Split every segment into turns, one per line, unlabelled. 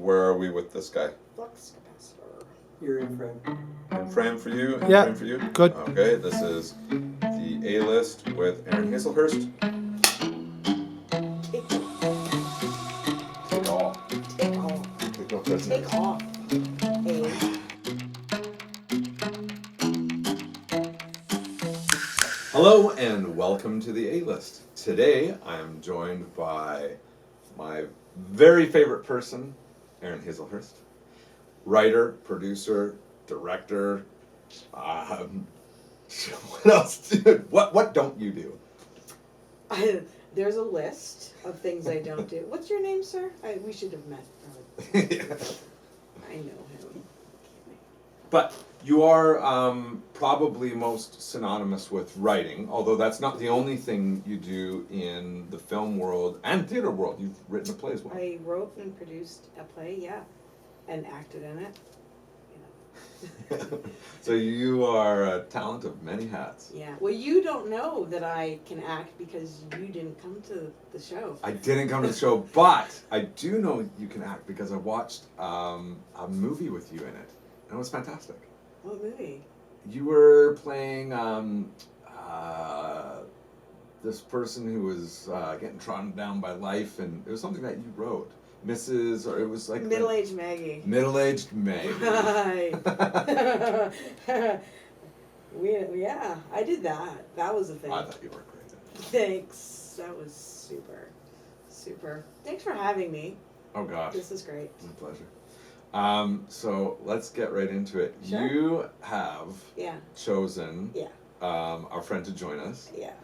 where are we with this guy?
Flux capacitor.
You're in frame.
In frame for you? In
Yeah,
frame for you?
good.
Okay, this is the A-list with Erin Hazlehurst.
Take
All.
Take all.
Take no prisoners.
Take off.
Hello and welcome to the A-list. Today I am joined by my very favorite person, Erin Hazlehurst. Writer, producer, director. What else? What don't you do?
There's a list of things I don't do. What's your name, sir? We should have met. I know him.
But you are probably most synonymous with writing, although that's not the only thing you do in the film world and theater world. You've written a play as well.
I wrote and produced a play, yeah, and acted in it.
So you are a talent of many hats.
Yeah. Well, you don't know that I can act because you didn't come to the show.
I didn't come to the show, but I do know you can act because I watched a movie with you in it, and it was fantastic.
What movie?
You were playing this person who was getting trodden down by life, and it was something that you wrote. Mrs. or it was like
Middle-aged Maggie.
Middle-aged Maggie.
Right. Yeah, I did that. That was a thing.
I thought you were great.
Thanks. That was super. Thanks for having me.
Oh gosh.
This is great.
It's a pleasure. So let's get right into it.
Sure.
You have chosen
Yeah.
our friend to join us.
Yeah.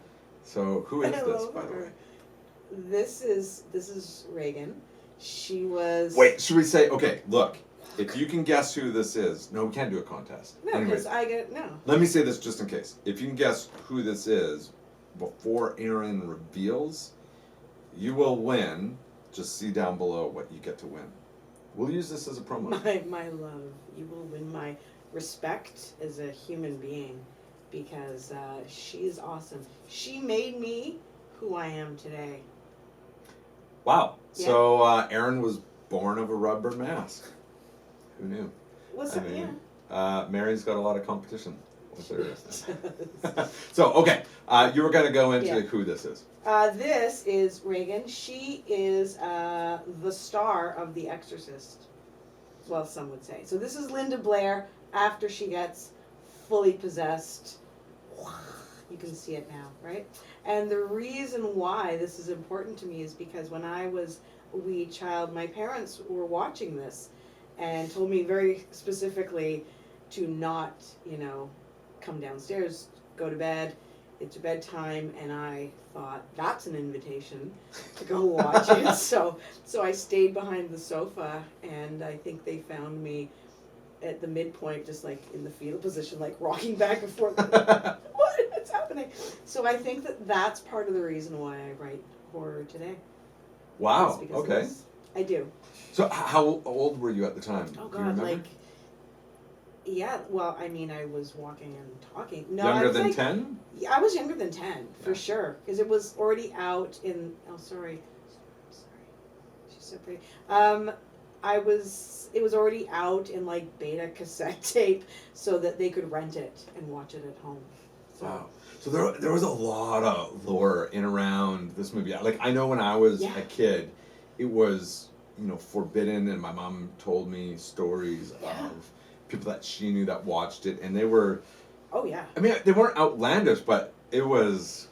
So who is
I
this,
love
by the
her.
way?
This is Reagan. She was.
Wait, should we say, okay, look, if you can guess who this is, no, we can't do a contest.
No,
Anyways,
because I get no.
let me say this just in case. If you can guess who this is before Erin reveals, you will win. Just see down below what you get to win. We'll use this as a promo.
My love, you will win my respect as a human being because she is awesome. She made me who I am today.
Wow.
Yeah.
So Erin was born of a rubber mask. Who knew? Mary's got a lot of competition with her. So, okay, you were going to go into who this is.
This is Reagan. She is the star of The Exorcist. Well, some would say. So this is Linda Blair after she gets fully possessed. You can see it now, right? And the reason why this is important to me is because when I was a wee child, my parents were watching this and told me very specifically to not, come downstairs, go to bed. It's your bedtime, and I thought that's an invitation to go watch it. So I stayed behind the sofa, and I think they found me at the midpoint, just like in the fetal position, like rocking back and forth. What's happening? So I think that's part of the reason why I write horror today.
Wow. Okay.
I do.
So how old were you at the time?
Oh
Do you
God,
remember?
I was walking and talking. No,
Younger than
like,
10?
Yeah, I was younger than 10, for sure. Because it was already out in... Oh, sorry. She's so pretty. It was already out in, like, beta cassette tape so that they could rent it and watch it at home. So.
Wow. So there was a lot of lore in around this movie. Like, I know when I was a kid, it was, forbidden, and my mom told me stories of people that she knew that watched it, and they were...
Oh, yeah.
I mean, they weren't outlandish, but it was...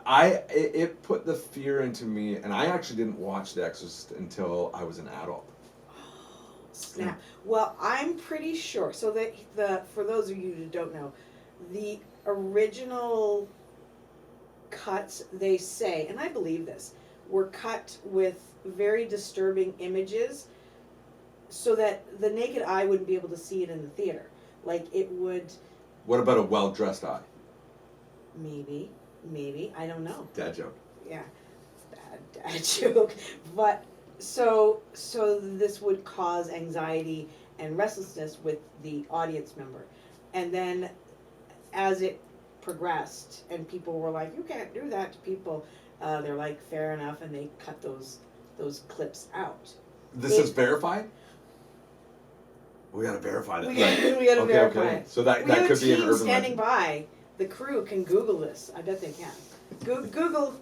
It put the fear into me, and I actually didn't watch The Exorcist until I was an adult.
Oh, snap. Well, I'm pretty sure. So for those of you who don't know, the original cuts, they say, and I believe this, were cut with very disturbing images so that the naked eye wouldn't be able to see it in the theater. Like, it would...
What about a well-dressed eye?
Maybe, I don't know.
Dad joke.
Yeah, bad dad joke. But, so this would cause anxiety and restlessness with the audience member. And then, as it progressed, and people were like, you can't do that to people, they're like, fair enough, and they cut those clips out.
This is verified? We gotta verify that.
We gotta verify it.
So that
We have
could
a
be an
team
urban
standing
legend.
by. The crew can Google this. I bet they can. Google.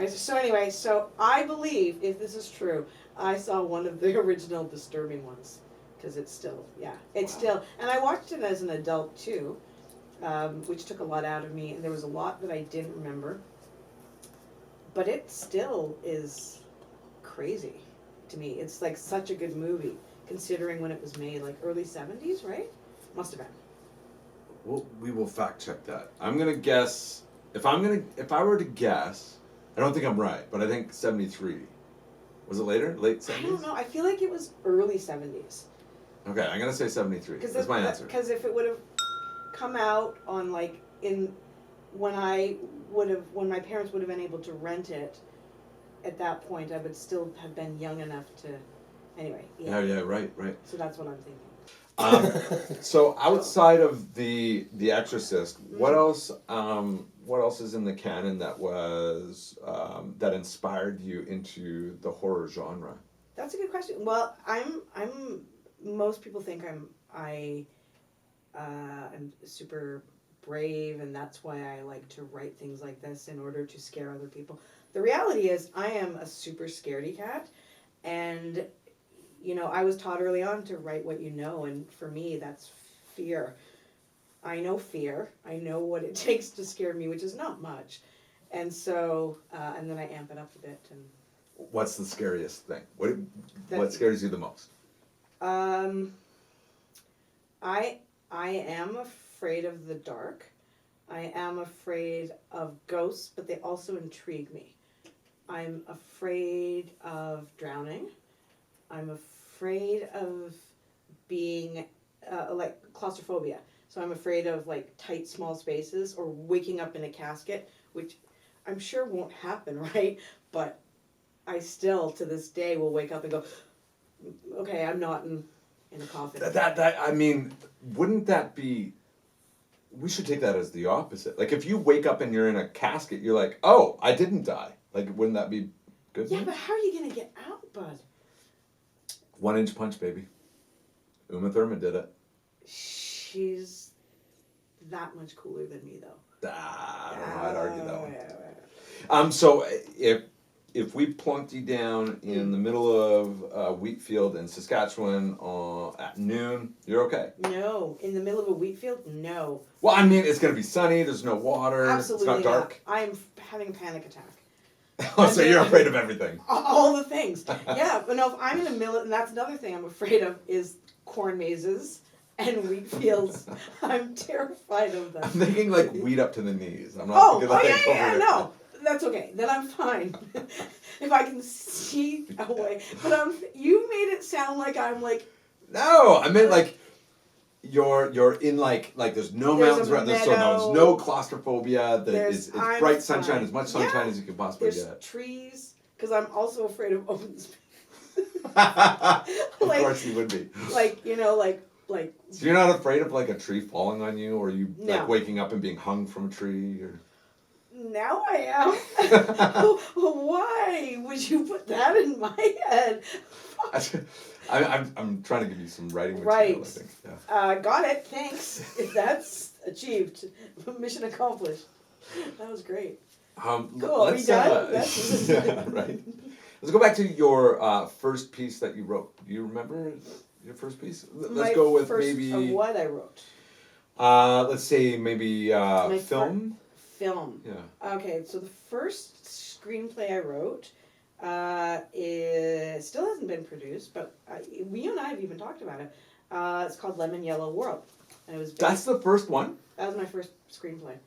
So anyway, so I believe, if this is true, I saw one of the original disturbing ones. Because it's still, and I watched it as an adult too, which took a lot out of me, and there was a lot that I didn't remember. But it still is crazy to me. It's like such a good movie, considering when it was made, like early 70s, right? Must have been.
We will fact check that. I'm gonna guess, if I were to guess, I don't think I'm right, but I think 73. Was it later? Late 70s?
I don't know. I feel like it was early 70s.
Okay, I'm gonna say 73. That's my answer.
Because if it would have come out on when my parents would have been able to rent it, at that point I would still have been young enough to, anyway.
Yeah, right.
So that's what I'm thinking.
So outside of the Exorcist, what else is in the canon that was that inspired you into the horror genre?
That's a good question. Well, I'm most people think I'm super brave, and that's why I like to write things like this in order to scare other people. The reality is I am a super scaredy cat, and I was taught early on to write what you know, and for me that's fear. I know fear. I know what it takes to scare me, which is not much. And so, and then I amp it up a bit. And
what's the scariest thing? What scares you the most?
I am afraid of the dark. I am afraid of ghosts, but they also intrigue me. I'm afraid of drowning. I'm afraid of being, like claustrophobia. So I'm afraid of like tight, small spaces, or waking up in a casket, which I'm sure won't happen, right? But I still, to this day, will wake up and go, okay, I'm not in a coffin.
I mean, wouldn't that be... We should take that as the opposite. Like, if you wake up and you're in a casket, you're like, oh, I didn't die. Like, wouldn't that be good?
Yeah, but how are you going to get out, bud?
1-inch punch, baby. Uma Thurman did it.
She's that much cooler than me, though.
I don't know. I'd argue that one.
Yeah.
So if we plunked you down in the middle of a wheat field in Saskatchewan at noon, you're okay?
No. In the middle of a wheat field? No.
Well, I mean, it's going to be sunny. There's no water.
Absolutely
it's not dark.
not. I'm having a panic attack.
Oh, so you're afraid of everything.
All the things. Yeah, but no, if I'm in the middle, and that's another thing I'm afraid of, is corn mazes and wheat fields. I'm terrified of them.
I'm thinking like wheat up to the knees. I'm not thinking like
yeah, no. That's okay. Then I'm fine. If I can see a way. But you made it sound like I'm like...
No, I meant like you're in like there's no mountains around, there's no claustrophobia, it's bright sunshine, as much sunshine as you can possibly get.
There's trees, because I'm also afraid of open space.
Of course you would be.
Like,
So you're not afraid of like a tree falling on you, or you
No.
like waking up and being hung from a tree, or...
Now I am. Why would you put that in my head?
I'm trying to give you some writing material,
Right.
I think. Yeah.
Got it. Thanks. That's achieved. Mission accomplished. That was great. Cool. Are we done?
Yeah, right. Let's go back to your first piece that you wrote. Do you remember your first piece? Let's go with maybe...
Of what I wrote.
Let's say maybe film.
Film.
Yeah.
Okay, so the first screenplay I wrote still hasn't been produced, but you and I have even talked about it. It's called Lemon Yellow World. And it was
That's the first one?
That was my first screenplay.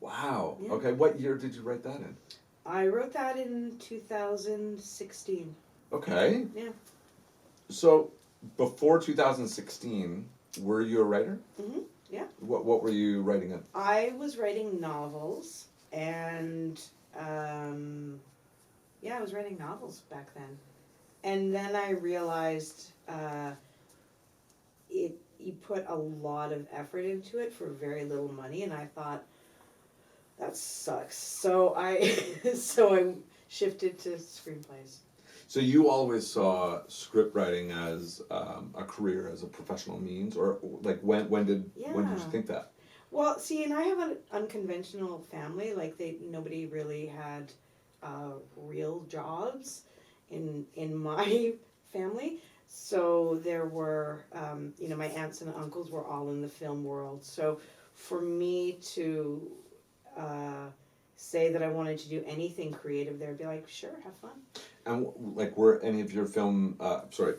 Wow.
Yeah.
Okay, what year did you write that in?
I wrote that in 2016.
Okay.
Yeah.
So, before 2016, were you a writer?
Mm-hmm. Yeah.
What were you writing in?
I was writing novels, and I was writing novels back then. And then I realized you put a lot of effort into it for very little money, and I thought, that sucks. So I shifted to screenplays.
So you always saw script writing as a career, as a professional means, or like when did you think that?
Well, see, and I have an unconventional family. Like nobody really had real jobs in my family. So there were, my aunts and uncles were all in the film world. So for me to say that I wanted to do anything creative, they'd be like, sure, have fun.
And like, were any of your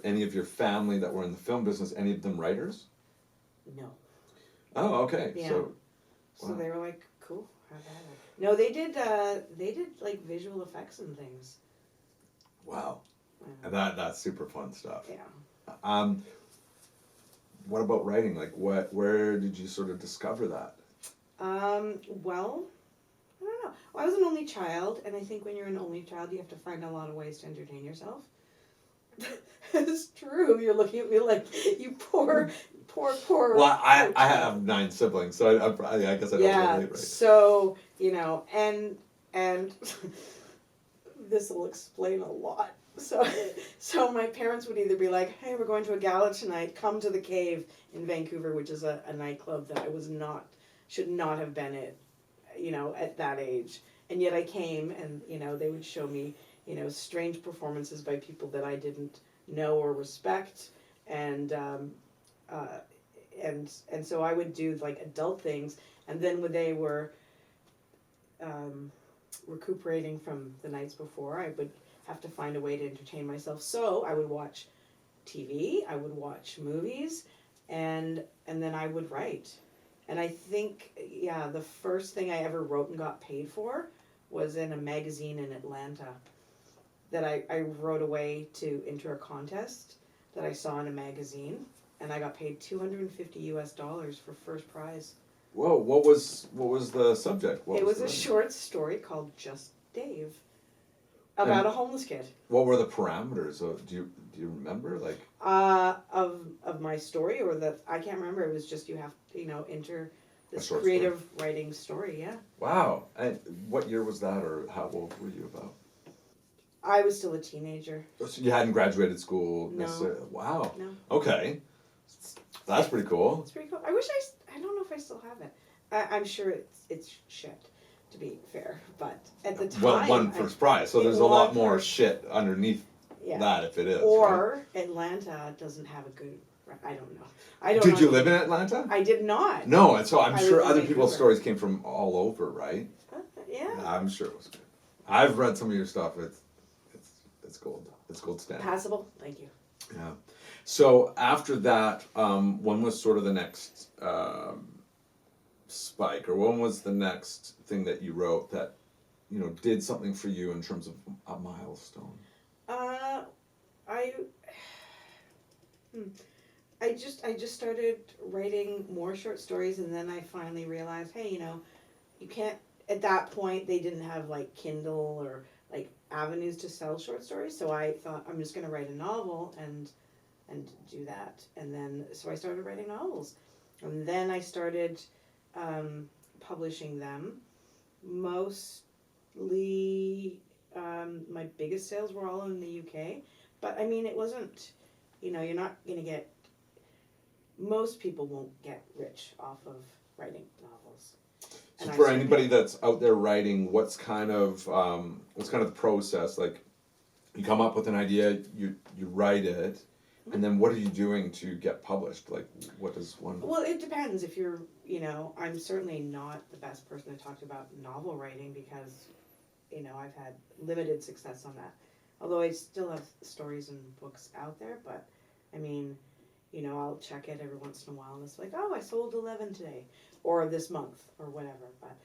any of your family that were in the film business, any of them writers?
No.
Oh, okay.
Yeah.
So
So they were like, cool, have at it. No, they did like visual effects and things.
Wow. And that's super fun stuff.
Yeah.
What about writing? Like, where did you sort of discover that?
Well, I don't know. Well, I was an only child, and I think when you're an only child, you have to find a lot of ways to entertain yourself. It's true. You're looking at me like, you poor.
Well, I have 9 siblings, so I guess I don't relate, right?
So, and this will explain a lot. So my parents would either be like, hey, we're going to a gala tonight, come to the Cave in Vancouver, which is a nightclub that I should not have been at that age. And yet I came, and, they would show me, strange performances by people that I didn't know or respect. And so I would do like adult things, and then when they were recuperating from the nights before, I would have to find a way to entertain myself. So I would watch TV, I would watch movies, and then I would write. And I think, the first thing I ever wrote and got paid for was in a magazine in Atlanta that I wrote away to enter a contest that I saw in a magazine, and I got paid $250 for first prize.
Whoa! What was the subject?
It was a short story called Just Dave, about a homeless kid.
What were the parameters? Do you remember, like?
Of my story, or I can't remember. It was just you have to enter this creative writing story. Yeah.
Wow! And what year was that, or how old were you about?
I was still a teenager.
So you hadn't graduated school
necessarily?
No. Wow.
No.
Okay. That's pretty cool.
It's pretty cool. I don't know if I still have it. I'm sure it's shit, to be fair. But at the time...
Well, one first prize, so there's a lot more shit underneath that if it is.
Or right? Atlanta doesn't have a good... I don't know.
Did you live in Atlanta?
I did not.
No, and so I'm sure other people's stories came from all over, right?
Yeah.
I'm sure it was good. I've read some of your stuff. It's gold. It's gold standard.
Passable. Thank you.
Yeah. So after that, when was sort of the next spike, or when was the next thing that you wrote that, did something for you in terms of a milestone?
I just started writing more short stories, and then I finally realized, hey, you can't. At that point, they didn't have like Kindle or like avenues to sell short stories, so I thought I'm just going to write a novel and do that. And then so I started writing novels, and then I started publishing them. Mostly, my biggest sales were all in the UK, but I mean, it wasn't. You're not going to get. Most people won't get rich off of writing novels.
So for anybody that's out there writing, what's kind of the process? Like, you come up with an idea, you write it, and then what are you doing to get published? Like, what does one...
Well, it depends. If you're, I'm certainly not the best person to talk about novel writing because, I've had limited success on that. Although I still have stories and books out there, but, I mean, I'll check it every once in a while and it's like, oh, I sold 11 today, or this month, or whatever. But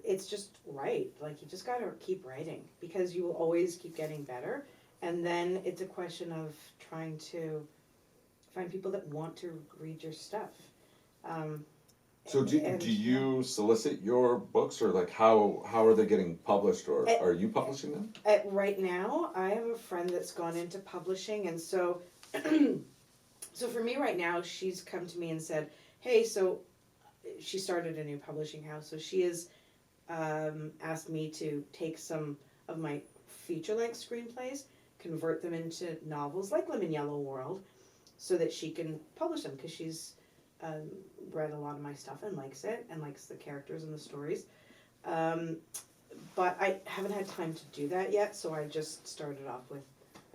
it's just like, you just got to keep writing because you will always keep getting better. And then it's a question of trying to find people that want to read your stuff.
So do you solicit your books, or like how are they getting published, or are you publishing them?
Right now, I have a friend that's gone into publishing, and so so for me right now, she's come to me and said, hey, so she started a new publishing house, so she has asked me to take some of my feature-length screenplays, convert them into novels like Lemon Yellow World, so that she can publish them, because she's read a lot of my stuff and likes it, and likes the characters and the stories. But I haven't had time to do that yet, so I just started off with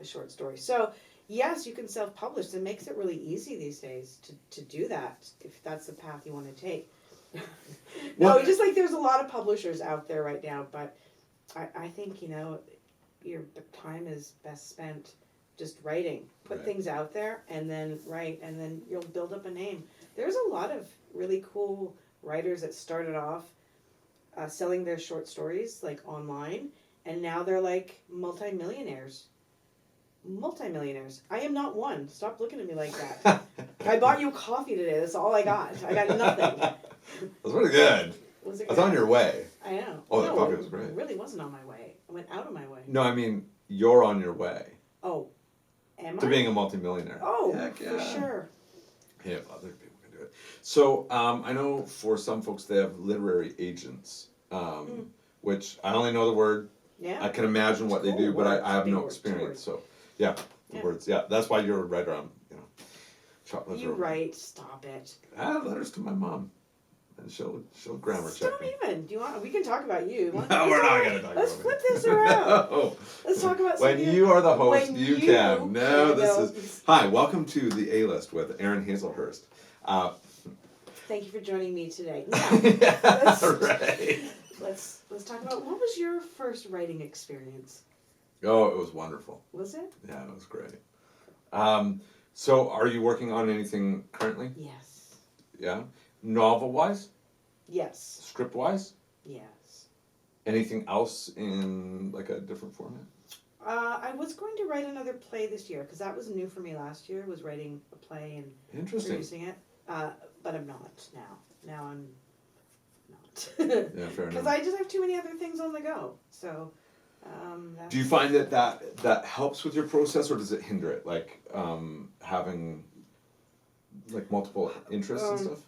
a short story. So yes, you can self-publish. It makes it really easy these days to do that, if that's the path you want to take. No, just like there's a lot of publishers out there right now, but I think, your time is best spent just writing. Put things out there and then write, and then you'll build up a name. There's a lot of really cool writers that started off selling their short stories like online, and now they're like multimillionaires. I am not one. Stop looking at me like that. I bought you coffee today. That's all I got. I got nothing.
That's pretty good.
Was it
I was on your way.
I know.
Oh, the coffee was great.
It really wasn't on my way. I went out of my way.
No, I mean, you're on your way.
Oh, am I?
To being a multimillionaire.
Oh,
Heck yeah.
for sure.
Yeah, other people can do it. So, I know for some folks they have literary agents, which I only know the word.
Yeah.
I can imagine what they do, but I have no experience. So, yeah, the
Yeah.
words. Yeah, that's why you're a writer. Shot letters.
You write. Stop it.
I have letters to my mom, and she'll grammar check
Don't
me.
even. Do you want? We can talk about you.
No, we're not gonna talk about me.
Let's flip this around.
No.
Let's talk about
When
something.
you are the host,
When
you
you
can. No, this
know.
is. Hi, welcome to the A-List with Erin Hazlehurst.
Thank you for joining me today.
Yeah,
Now,
let's
let's talk about, what was your first writing experience?
Oh, it was wonderful.
Was it?
Yeah, it was great. So, are you working on anything currently?
Yes.
Yeah, novel-wise,
Yes.
script-wise,
Yes.
anything else in like a different format?
I was going to write another play this year, because that was new for me last year, was writing a play and
Interesting.
producing it. But I'm not now. Now I'm not.
Yeah, fair
Because
enough.
I just have too many other things on the go. So,
Do you find that helps with your process, or does it hinder it? Like having like multiple interests and stuff.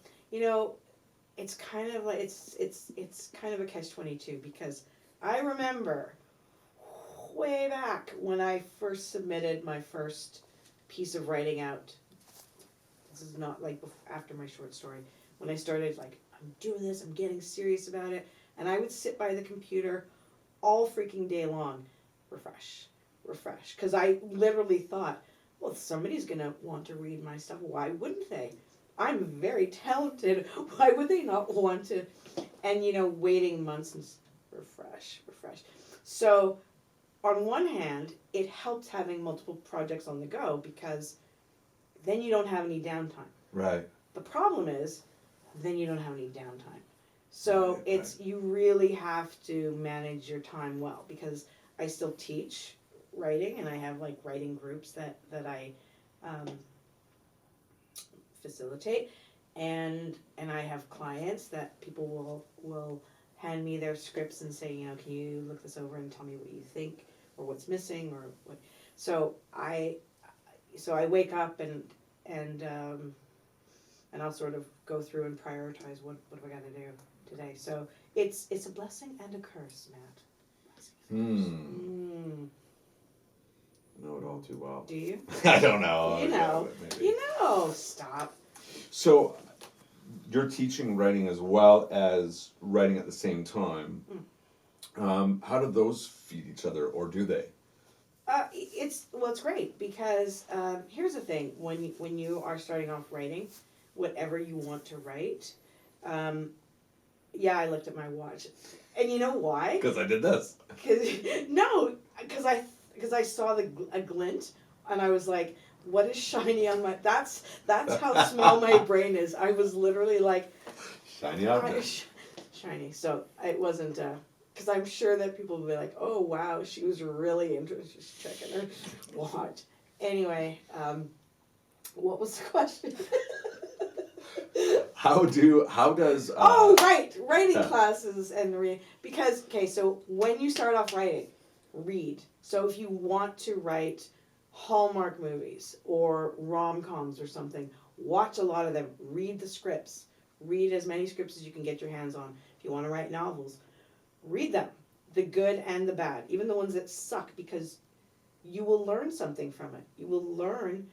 It's kind of like it's kind of a catch-22, because I remember way back when I first submitted my first piece of writing out. This is not like after my short story. When I started, like, I'm doing this, I'm getting serious about it, and I would sit by the computer all freaking day long, refresh, because I literally thought, well, somebody's gonna want to read my stuff. Why wouldn't they? I'm very talented. Why would they not want to? And waiting months and refresh. So, on one hand, it helps having multiple projects on the go, because then you don't have any downtime.
Right.
The problem is, then you don't have any downtime. So you really have to manage your time well, because I still teach writing, and I have like writing groups that I facilitate, and I have clients that people will hand me their scripts and say, can you look this over and tell me what you think, or what's missing, or what. So I wake up and I'll sort of go through and prioritize what have I got to do today. So it's a blessing and a curse, Matt.
Know it all too well.
Do you?
I don't know.
Stop.
So, you're teaching writing as well as writing at the same time. How do those feed each other, or do they?
It's great, because here's the thing: when you are starting off writing, whatever you want to write, I looked at my watch, and you know why?
Because I did this.
Because I saw a glint, and I was like, what is shiny on my... That's how small my brain is. I was literally like...
Shiny object.
Shiny. So it wasn't... Because I'm sure that people will be like, oh, wow, she was really interested. She's checking her watch. Anyway, what was the question?
How does...
writing classes and... Because, so when you start off writing, read. So if you want to write Hallmark movies or rom-coms or something, watch a lot of them. Read the scripts. Read as many scripts as you can get your hands on. If you want to write novels, read them. the good and the bad, even the ones that suck, because you will learn something from it. You will learn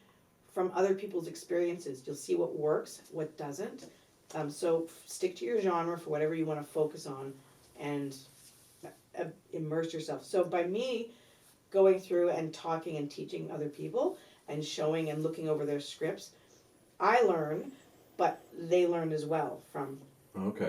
from other people's experiences. You'll see what works, what doesn't. So stick to your genre for whatever you want to focus on, and immerse yourself. So by me going through and talking and teaching other people and showing and looking over their scripts, I learn, but they learn as well from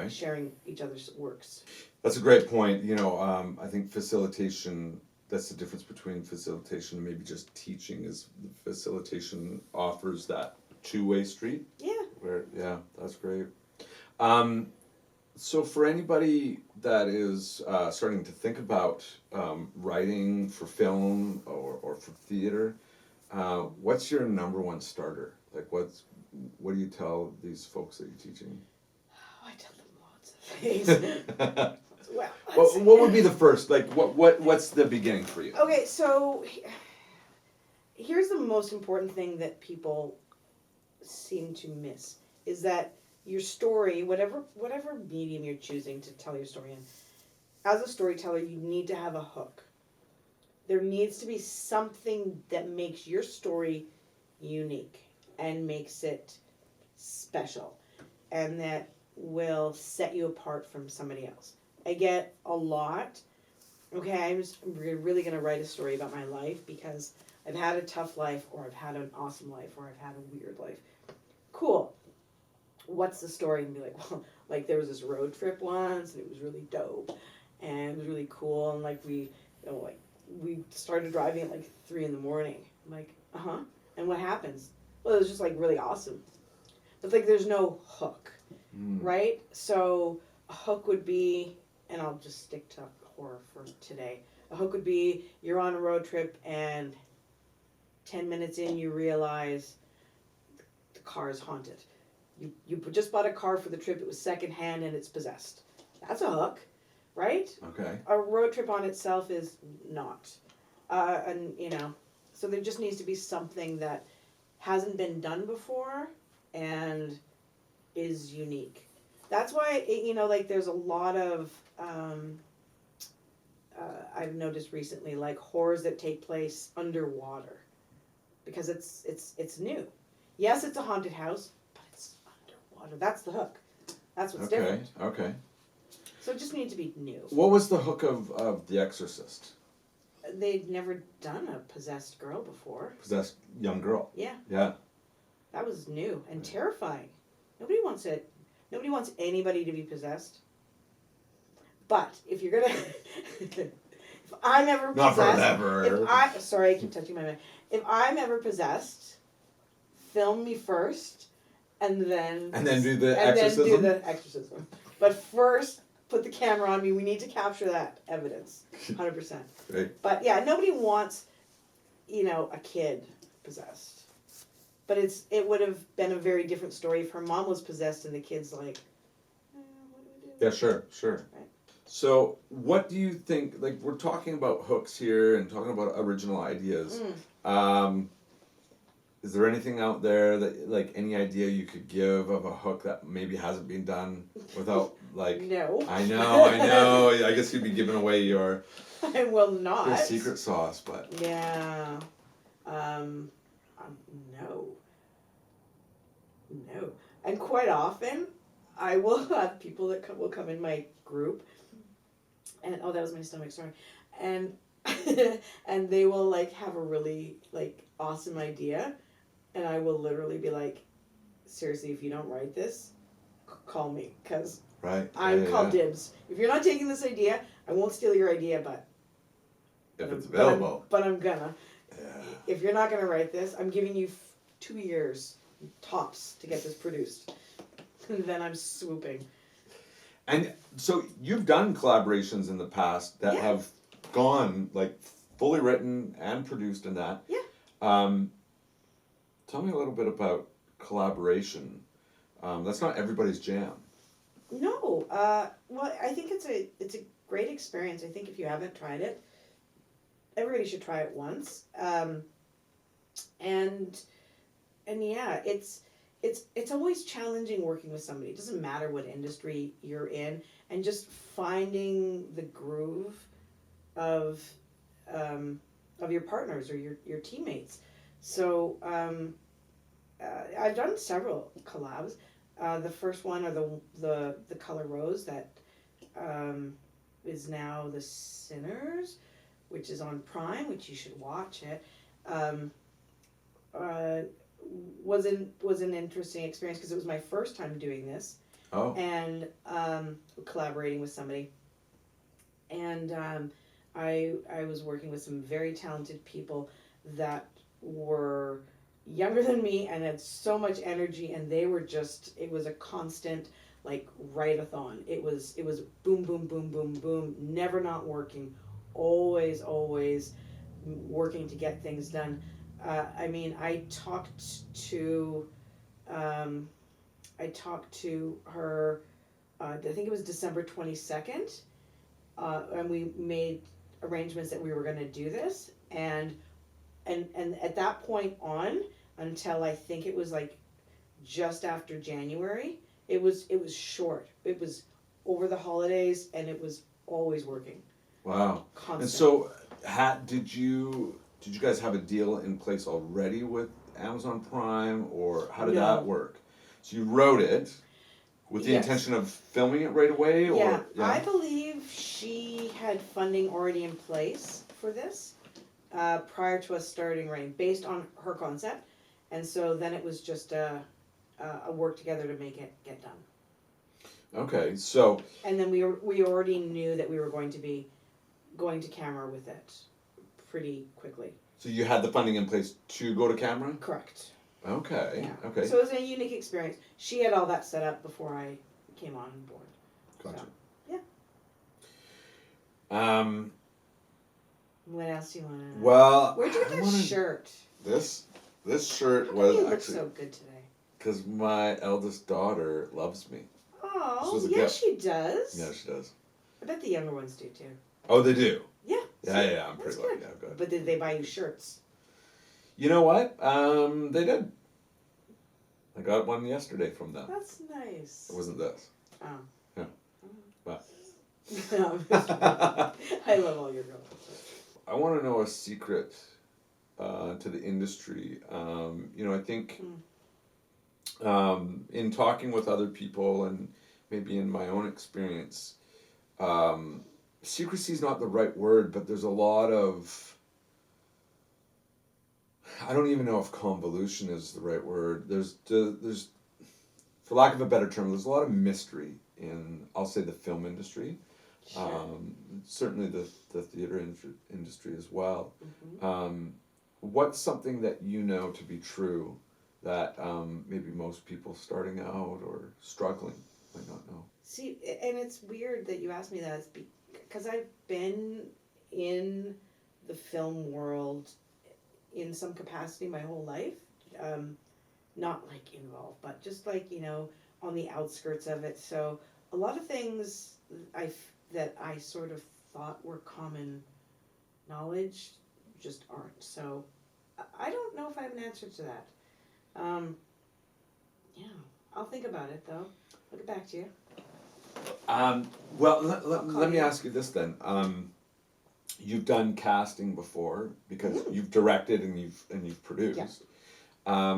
sharing each other's works.
That's a great point. I think facilitation, that's the difference between facilitation and maybe just teaching, is facilitation offers that two-way street. Yeah, that's great. So for anybody that is starting to think about writing for film or for theater, what's your number one starter? Like what do you tell these folks that you're teaching?
Oh, I tell them lots of things.
Well, what would be the first? Like what's the beginning for you?
Okay, so here's the most important thing that people seem to miss, is that your story, whatever medium you're choosing to tell your story in, as a storyteller, you need to have a hook. There needs to be something that makes your story unique and makes it special, and that will set you apart from somebody else. I get a lot, I'm really going to write a story about my life because I've had a tough life, or I've had an awesome life, or I've had a weird life. Cool. What's the story? And be like, well, like there was this road trip once, and it was really dope, and it was really cool, and like we started driving at like 3 a.m. I'm like, and what happens? Well, it was just like really awesome. But like there's no hook, right? So a hook would be, and I'll just stick to horror for today. A hook would be, you're on a road trip and 10 minutes in you realize the car is haunted. You just bought a car for the trip, it was secondhand and it's possessed. That's a hook, right?
Okay.
A road trip on itself is not. So there just needs to be something that hasn't been done before and is unique. That's why, there's a lot of, I've noticed recently, like horrors that take place underwater, because it's new. Yes, it's a haunted house, but it's underwater. That's the hook. That's what's different.
Okay.
So it just needs to be new.
What was the hook of The Exorcist?
They'd never done a possessed girl before.
Possessed young girl.
Yeah.
Yeah.
That was new and terrifying. Nobody wants it. Nobody wants anybody to be possessed. But if you're gonna, if I'm ever possessed,
not forever.
Sorry, I keep touching my mic. If I'm ever possessed, film me first, and then
do the exorcism.
But first, put the camera on me. We need to capture that evidence, 100%.
Right.
But yeah, nobody wants, a kid possessed. But it would have been a very different story if her mom was possessed and the kid's like, what do we do?
Yeah, sure. Right. So what do you think, like we're talking about hooks here and talking about original ideas. Is there anything out there that, like, any idea you could give of a hook that maybe hasn't been done without, like...
No.
I know. I guess you'd be giving away your...
I will not.
Your secret sauce, but...
Yeah. No. And quite often, I will have people that will come in my group, and that was my stomach, sorry, and and they will like have a really like awesome idea, and I will literally be like, seriously, if you don't write this, call me, because I'm called dibs. If you're not taking this idea, I won't steal your idea, but
if it's available.
But I'm gonna.
Yeah.
If you're not gonna write this, I'm giving you 2 years tops to get this produced, and then I'm swooping.
And so you've done collaborations in the past that have gone like fully written and produced in that.
Yeah.
Tell me a little bit about collaboration. That's not everybody's jam.
No. Well, I think it's a great experience. I think if you haven't tried it, everybody should try it once. And yeah, it's always challenging working with somebody. It doesn't matter what industry you're in, and just finding the groove of your partners or your teammates. So I've done several collabs. The first one are the Color Rose that is now The Sinners, which is on Prime, which you should watch it. Was an interesting experience because it was my first time doing this.
Oh.
And collaborating with somebody. And I was working with some very talented people that were younger than me and had so much energy, and they were it was a constant like write-a-thon. It was boom, boom, boom, boom, boom, never not working, always working to get things done. I mean, I talked to her, I think it was December 22nd, and we made arrangements that we were going to do this, and at that point on, until I think it was like just after January, it was short. It was over the holidays, and it was always working.
Wow.
Constant.
And so, did you guys have a deal in place already with Amazon Prime, or how did that work? So you wrote it with the intention of filming it right away, or
yeah, I believe she had funding already in place for this prior to us starting writing, based on her concept, and so then it was just a work together to make it get done.
Okay, so.
And then we already knew that we were going to be going to camera with it pretty quickly.
So you had the funding in place to go to camera?
Correct.
Okay.
Yeah.
Okay.
So it was a unique experience. She had all that set up before I came on board.
Gotcha.
So, yeah. What else do you want to know?
Well,
where'd you get this shirt?
This shirt
How
was
you look
actually
so good today.
because my eldest daughter loves me.
Oh, yes, she does.
Yeah, she does.
I bet the younger ones do too.
Oh, they do.
Yeah.
Yeah. I'm pretty lucky.
Good.
Yeah, good.
But did they buy you shirts?
You know what? They did. I got one yesterday from them.
That's nice.
It wasn't this.
Oh.
Yeah. But.
I love all your girls.
I want to know a secret to the industry. I think in talking with other people and maybe in my own experience, secrecy is not the right word, but there's a lot of, I don't even know if convolution is the right word. There's, for lack of a better term, there's a lot of mystery in, I'll say, the film industry.
Sure.
Certainly the theater industry as well.
Mm-hmm.
What's something that you know to be true that maybe most people starting out or struggling might not know?
See, and it's weird that you asked me that, because I've been in the film world in some capacity my whole life. Not like involved, but just like, on the outskirts of it. So a lot of things that I sort of thought were common knowledge just aren't. So I don't know if I have an answer to that. Yeah, I'll think about it though. I'll get back to you.
Well, let me ask you this then. You've done casting before because you've directed and you've produced. Yeah.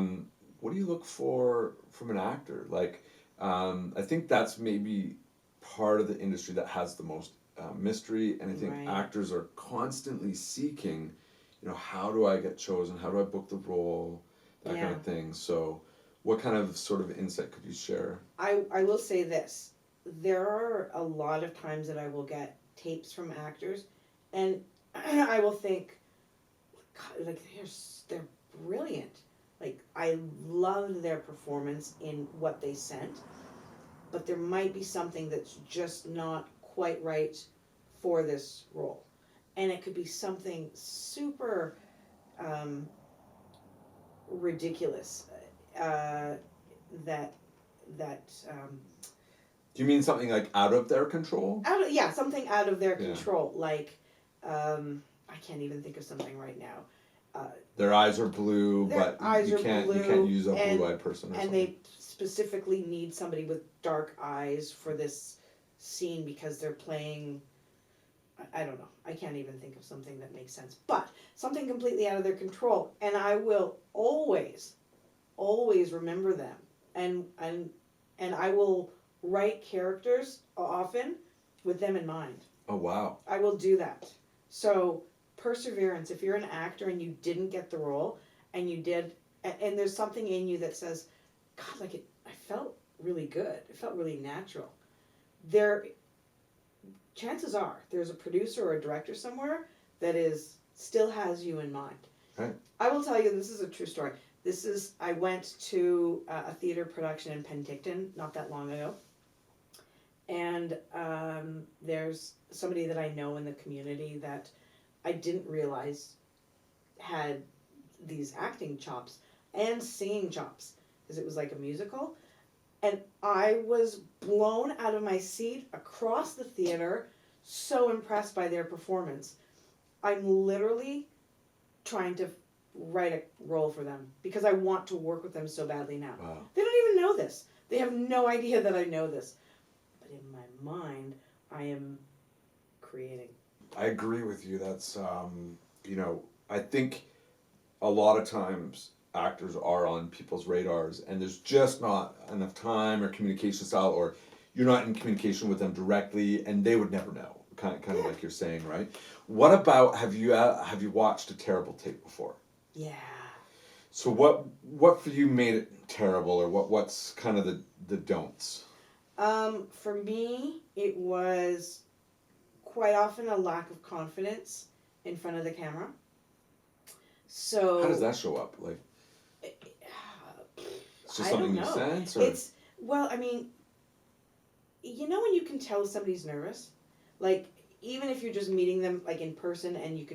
What do you look for from an actor? Like, I think that's maybe part of the industry that has the most mystery, and I think actors are constantly seeking, how do I get chosen? How do I book the role? That kind of thing. So, what kind of sort of insight could you share? I
will say this. There are a lot of times that I will get tapes from actors, and I will think, God, like, they're brilliant. Like, I loved their performance in what they sent, but there might be something that's just not quite right for this role. And it could be something super ridiculous that
do you mean something like out of their control?
Something out of their control. Like, I can't even think of something right now.
Their eyes are blue, but you can't use a blue-eyed person or something.
And they specifically need somebody with dark eyes for this scene because they're playing I don't know. I can't even think of something that makes sense. But something completely out of their control, and I will always remember them, and I will write characters often with them in mind.
Oh, wow.
I will do that. So perseverance. If you're an actor and you didn't get the role, and you did, and there's something in you that says, God, like I felt really good. It felt really natural. Chances are there's a producer or a director somewhere that still has you in mind.
Right.
I will tell you, this is a true story. I went to a theater production in Penticton not that long ago. And there's somebody that I know in the community that I didn't realize had these acting chops and singing chops, because it was like a musical. And I was blown out of my seat across the theater, so impressed by their performance. I'm literally trying to write a role for them because I want to work with them so badly now.
Wow.
They don't even know this. They have no idea that I know this. But in my mind, I am creating.
I agree with you. That's, I think a lot of times actors are on people's radars and there's just not enough time or communication style, or you're not in communication with them directly and they would never know, kind of like you're saying, right? What about, have you watched a terrible tape before?
Yeah.
So what for you made it terrible, or what's kind of the don'ts?
For me, it was quite often a lack of confidence in front of the camera. So
how does that show up? Like, it's just something you sense, or
it's, well, I mean, when you can tell somebody's nervous, like even if you're just meeting them like in person, and you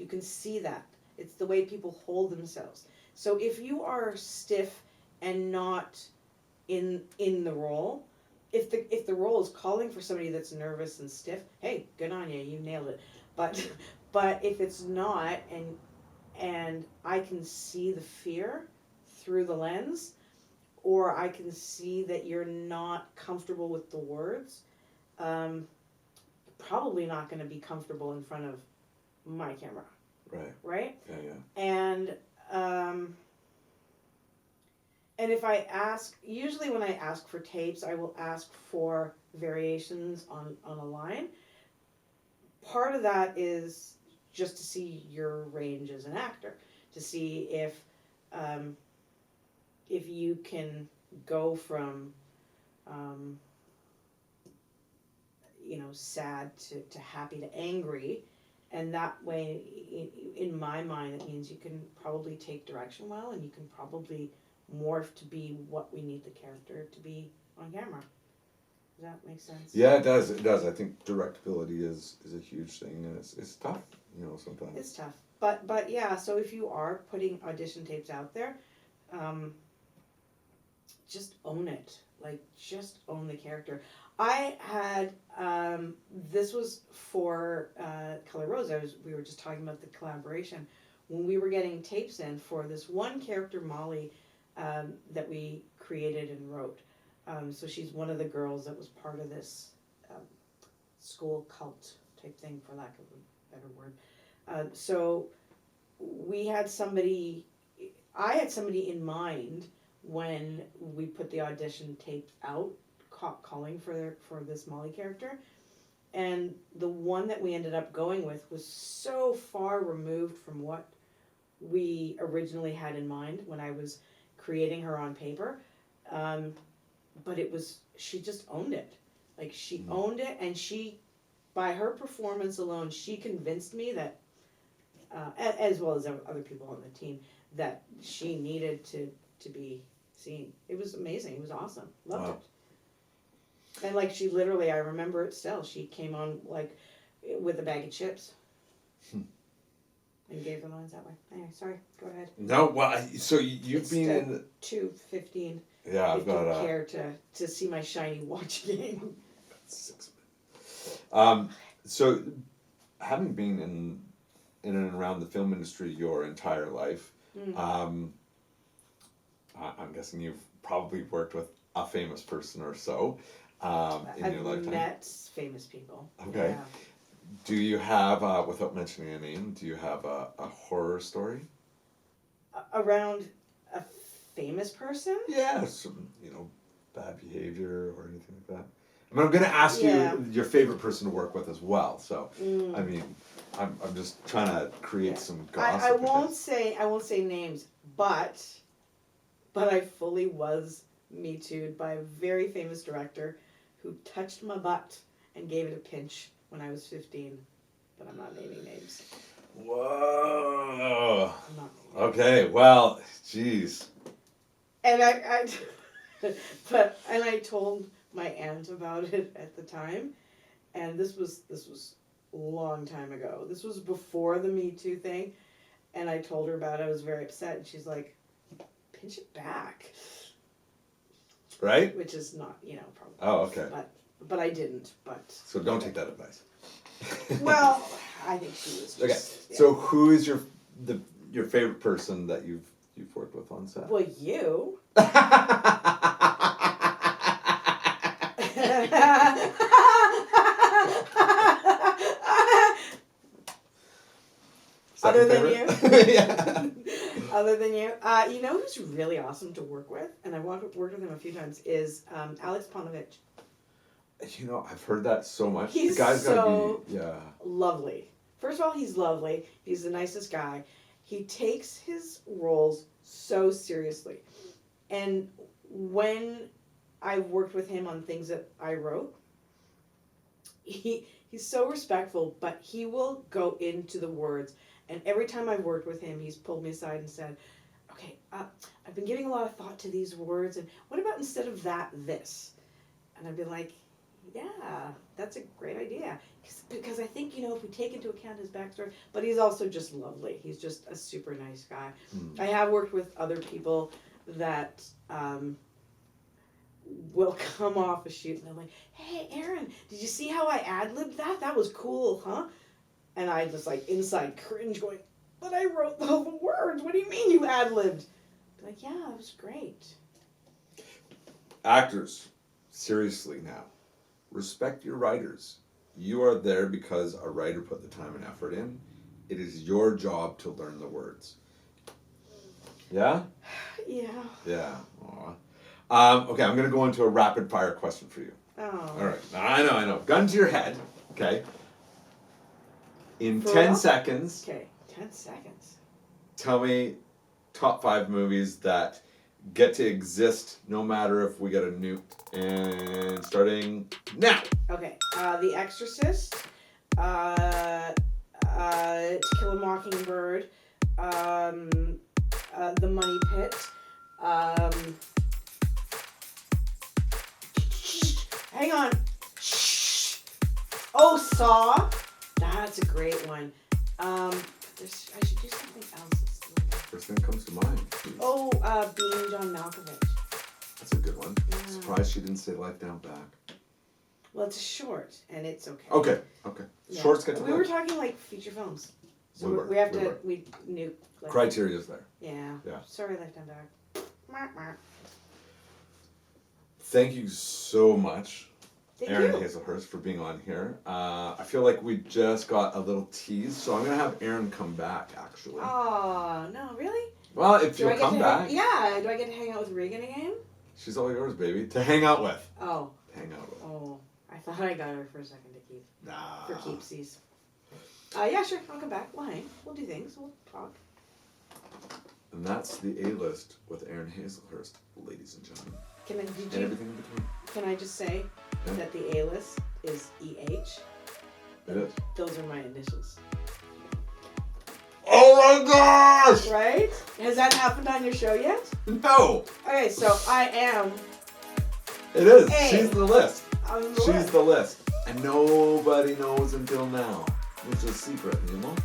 can see that it's the way people hold themselves. So if you are stiff and not in the role, if the role is calling for somebody that's nervous and stiff, hey, good on you, you nailed it. But if it's not, and I can see the fear through the lens, or I can see that you're not comfortable with the words, probably not going to be comfortable in front of my camera. Right?
Yeah.
And if I ask, usually when I ask for tapes, I will ask for variations on a line. Part of that is just to see your range as an actor, to see if you can go from sad to happy to angry, and that way, in my mind, it means you can probably take direction well, and you can probably morph to be what we need the character to be on camera. Does that make sense?
Yeah, it does. It does. I think directability is a huge thing, and it's tough, sometimes.
It's tough, but yeah. So if you are putting audition tapes out there, just own it. Like, just own the character. I had this was for Color Rose. We were just talking about the collaboration when we were getting tapes in for this one character, Molly, that we created and wrote. So she's one of the girls that was part of this school cult type thing, for lack of a better word. So I had somebody in mind when we put the audition tape out, calling for this Molly character, and the one that we ended up going with was so far removed from what we originally had in mind when I was creating her on paper, but she just owned it. Like, she owned it, and by her performance alone, she convinced me that, as well as other people on the team, that she needed to be seen. It was amazing. It was awesome. Loved it. And like, she literally, I remember it still, she came on like with a bag of chips. And gave the lines that way. Anyway, sorry, go ahead.
No, well, so you've been in
2:15.
Yeah, I've got.
If you care to see my shiny watch game.
6 minutes. So, having been in and around the film industry your entire life, I'm guessing you've probably worked with a famous person or so in your lifetime.
I've met famous people.
Okay.
Yeah.
Do you have, without mentioning a name, do you have a horror story?
Around a famous person?
Yeah, some, bad behavior or anything like that. I mean, I'm going to ask you your favorite person to work with as well. So, I mean, I'm just trying to create some gossip.
I won't say names, but I fully was Me Too'd by a very famous director who touched my butt and gave it a pinch when I was 15. But I'm not naming names.
Whoa. I'm not naming names. Okay, well, jeez.
And I told my aunt about it at the time, and this was a long time ago. This was before the Me Too thing, and I told her about it. I was very upset, and she's like, "Pinch it back."
Right?
Which is not, probably.
Oh, okay.
But I didn't. But
so don't take that advice.
Well, I think she was. Just,
okay.
Yeah.
So who is your favorite person that you've worked with on set?
Well, you. Other than you?
Yeah.
Other than you? You know who's really awesome to work with, and I've worked with him a few times, is Alex Panovich.
I've heard that so much.
He's
the guy's
so
gotta be,
lovely. First of all, he's lovely. He's the nicest guy. He takes his roles so seriously. And when I've worked with him on things that I wrote, he's so respectful, but he will go into the words. And every time I've worked with him, he's pulled me aside and said, okay, I've been giving a lot of thought to these words, and what about instead of that, this? And I'd be like, yeah, that's a great idea. Because I think, if we take into account his backstory, but he's also just lovely. He's just a super nice guy. I have worked with other people that will come off a shoot and they're like, hey, Erin, did you see how I ad-libbed that? That was cool, huh? And I just inside cringe going, but I wrote the words. What do you mean you ad-libbed? Like, yeah, it was great.
Actors, seriously now, respect your writers. You are there because a writer put the time and effort in. It is your job to learn the words. Yeah?
Yeah.
Yeah. Aww. Okay, I'm going to go into a rapid fire question for you.
Oh.
All right. I know. Gun to your head. Okay. In 10 seconds.
Okay, 10 seconds.
Tell me top 5 movies that get to exist no matter if we get a nuke. And starting now.
Okay. The Exorcist. To Kill a Mockingbird. The Money Pit. Hang on. Oh, Saw. That's a great one. I should do something else.
First thing that comes to mind. Please.
Oh, Being John Malkovich.
That's a good one. Yeah. Surprised she didn't say Life Down Back.
Well, it's a short, and it's okay.
Okay. Yeah. Shorts get to
We were talking feature films. So we have to, we knew.
Criteria's there.
Yeah. Sorry, Life Down Back.
Thank you so much, Erin
you.
Hazlehurst, for being on here. I feel like we just got a little tease, so I'm going to have Erin come back, actually.
Oh, no, really?
Well, if you'll come back.
Yeah, do I get to hang out with Regan again?
She's all yours, baby. To hang out with.
Oh.
Hang out with.
Oh, I thought I got her for a second to keep.
Nah.
For keepsies. Yeah, sure, I'll come back. We'll hang. We'll do things. We'll talk.
And that's the A-list with Erin Hazlehurst, ladies and gentlemen. And everything in between.
Can I just say that the A-list is EH?
It is.
Those are my initials.
Oh my gosh!
Right? Has that happened on your show yet?
No!
Okay, so I am...
It is.
A.
She's the list.
She's
the list. And nobody knows until now. It's a secret, you know?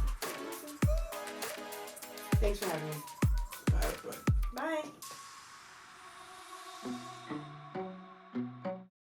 Thanks for having me.
Bye.
Bye.